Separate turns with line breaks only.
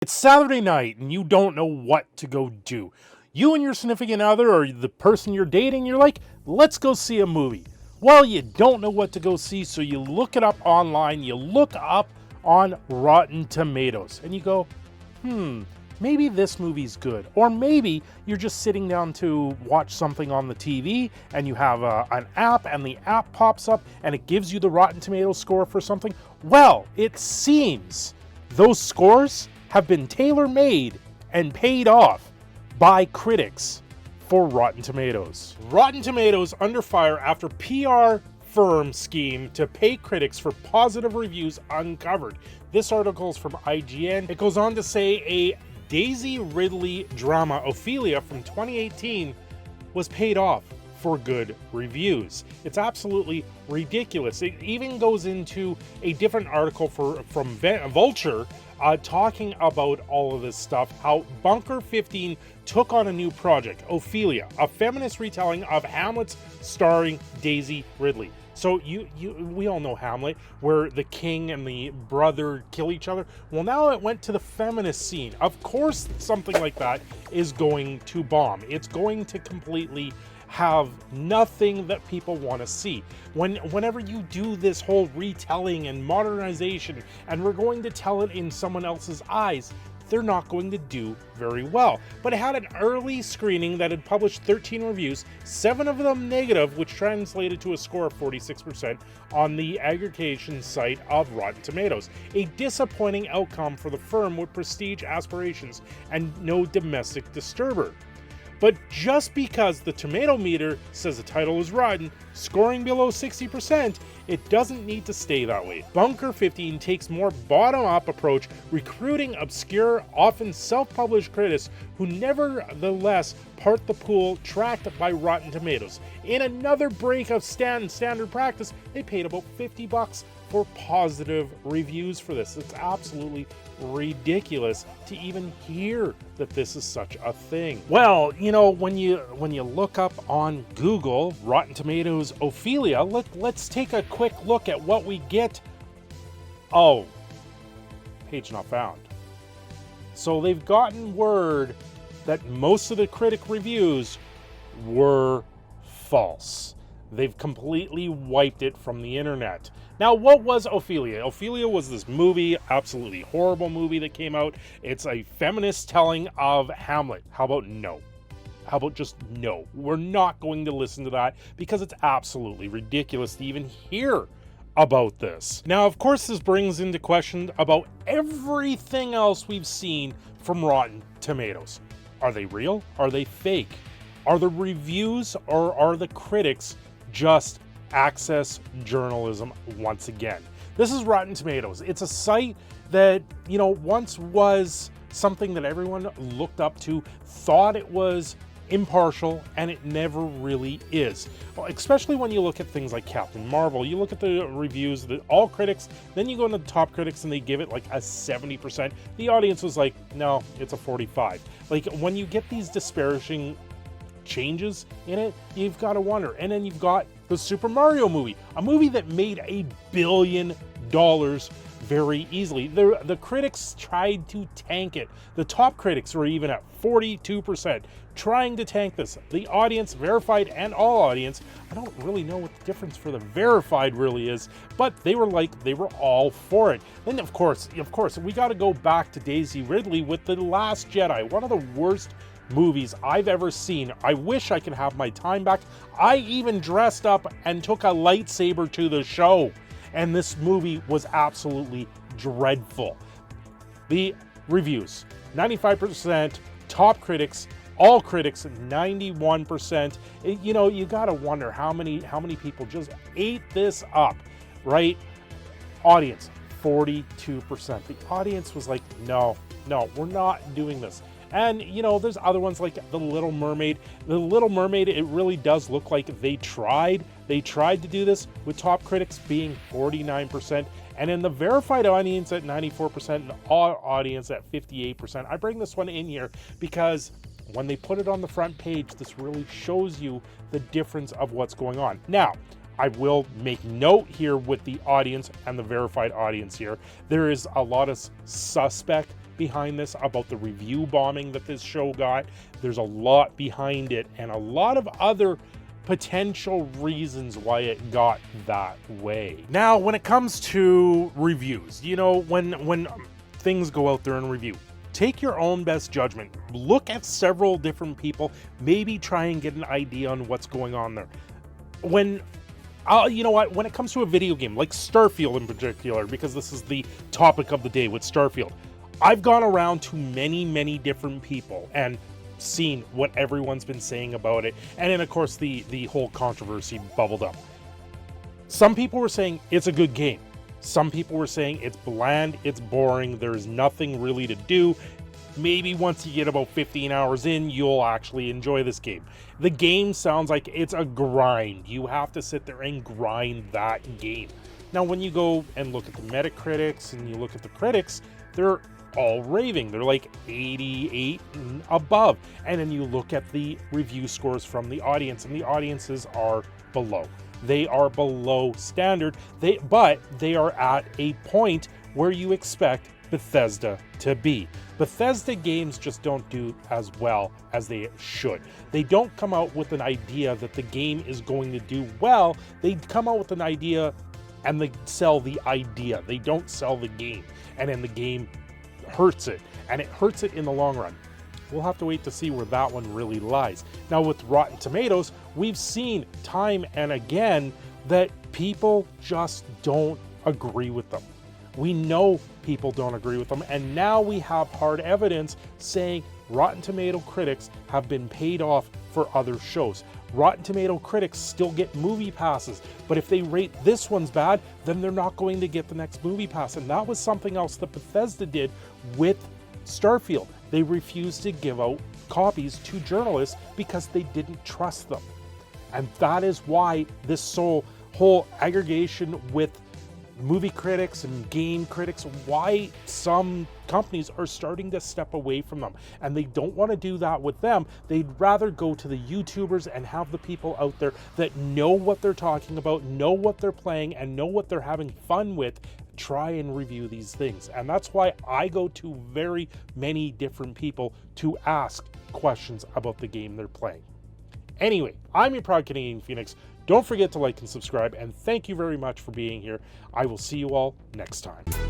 It's Saturday night and you don't know what to go do. You and your significant other or the person you're dating, you're like, let's go see a movie. Well, you don't know what to go see, so you look it up online, you look up on Rotten Tomatoes, and you go, maybe this movie's good. Or maybe you're just sitting down to watch something on the TV and you have an app and the app pops up and it gives you the Rotten Tomatoes score for something. Well, it seems those scores have been tailor-made and paid off by critics for Rotten Tomatoes. Rotten Tomatoes under fire after PR firm scheme to pay critics for positive reviews uncovered. This article is from IGN. It goes on to say a Daisy Ridley drama, Ophelia, from 2018 was paid off for good reviews. It's absolutely ridiculous. It even goes into a different article from Vulture talking about all of this stuff, how Bunker 15 took on a new project, Ophelia, a feminist retelling of Hamlet starring Daisy Ridley. So we all know Hamlet, where the king and the brother kill each other. Well, now it went to the feminist scene. Of course, something like that is going to bomb. It's going to completely have nothing that people want to see. Whenever you do this whole retelling and modernization, and we're going to tell it in someone else's eyes, they're not going to do very well. But it had an early screening that had published 13 reviews, 7 of them negative, which translated to a score of 46% on the aggregation site of Rotten Tomatoes. A disappointing outcome for the firm with prestige aspirations and no domestic disturber. But just because the tomato meter says the title is rotten, scoring below 60%, it doesn't need to stay that way. Bunker 15 takes more bottom-up approach, recruiting obscure, often self-published critics who nevertheless part the pool tracked by Rotten Tomatoes. In another break of standard practice, they paid about $50 for positive reviews for this. It's absolutely ridiculous to even hear that this is such a thing. Well, you know, when you look up on Google Rotten Tomatoes Ophelia, let's take a quick look at what we get. Oh, page not found. So they've gotten word that most of the critic reviews were false. They've completely wiped it from the internet. Now, what was Ophelia? Ophelia was this movie, absolutely horrible movie that came out. It's a feminist telling of Hamlet. How about no? How about just no? We're not going to listen to that because it's absolutely ridiculous to even hear about this. Now, of course, this brings into question about everything else we've seen from Rotten Tomatoes. Are they real? Are they fake? Are the reviews or are the critics just access journalism once again? This is Rotten Tomatoes. It's a site that, you know, once was something that everyone looked up to, thought it was impartial, and it never really is. Well, especially when you look at things like Captain Marvel, you look at the reviews, all critics, then you go into the top critics and they give it like a 70%. The audience was like, no, it's a 45. Like, when you get these disparaging changes in it, you've got to wonder. And then you've got the Super Mario movie, a movie that made $1 billion very easily. The critics tried to tank it. The top critics were even at 42%, trying to tank this. The audience, verified and all audience, I don't really know what the difference for the verified really is, but they were all for it. Then of course, we got to go back to Daisy Ridley with The Last Jedi, one of the worst movies I've ever seen. I wish I could have my time back. I even dressed up and took a lightsaber to the show, and this movie was absolutely dreadful. The reviews, 95%, top critics, all critics, 91%. You know, you gotta wonder how many people just ate this up, right? Audience, 42%. The audience was like, no, we're not doing this. And, you know, there's other ones like The Little Mermaid. The Little Mermaid, it really does look like they tried. They tried to do this with top critics being 49%. And in the verified audience at 94% and all audience at 58%. I bring this one in here because when they put it on the front page, this really shows you the difference of what's going on. Now, I will make note here with the audience and the verified audience here. There is a lot of suspect behind this about the review bombing that this show got. There's a lot behind it and a lot of other potential reasons why it got that way. Now, when it comes to reviews, you know, when things go out there in review, take your own best judgment. Look at several different people, maybe try and get an idea on what's going on there. You know what, when it comes to a video game like Starfield in particular, because this is the topic of the day with Starfield, I've gone around to many different people and seen what everyone's been saying about it, and then of course the whole controversy bubbled up. Some people were saying it's a good game. Some people were saying it's bland, it's boring, there's nothing really to do. Maybe once you get about 15 hours in, you'll actually enjoy this game. The game sounds like it's a grind. You have to sit there and grind that game. Now, when you go and look at the Metacritics and you look at the critics, they're all raving. They're like 88 and above. And then you look at the review scores from the audience, and the audiences are below. They are below standard, but they are at a point where you expect Bethesda to be. Bethesda games just don't do as well as they should. They don't come out with an idea that the game is going to do well. They come out with an idea and they sell the idea. They don't sell the game. And then the game hurts it. And it hurts it in the long run. We'll have to wait to see where that one really lies. Now, with Rotten Tomatoes, we've seen time and again that people just don't agree with them. We know people don't agree with them, and now we have hard evidence saying Rotten Tomato critics have been paid off for other shows. Rotten Tomato critics still get movie passes, but if they rate this one's bad, then they're not going to get the next movie pass. And that was something else that Bethesda did with Starfield. They refused to give out copies to journalists because they didn't trust them. And that is why this whole aggregation with movie critics and game critics, why some companies are starting to step away from them. And they don't want to do that with them. They'd rather go to the YouTubers and have the people out there that know what they're talking about, know what they're playing, and know what they're having fun with, try and review these things. And that's why I go to very many different people to ask questions about the game they're playing. Anyway, I'm your Proud Canadian Phoenix. Don't forget to like and subscribe, and thank you very much for being here. I will see you all next time.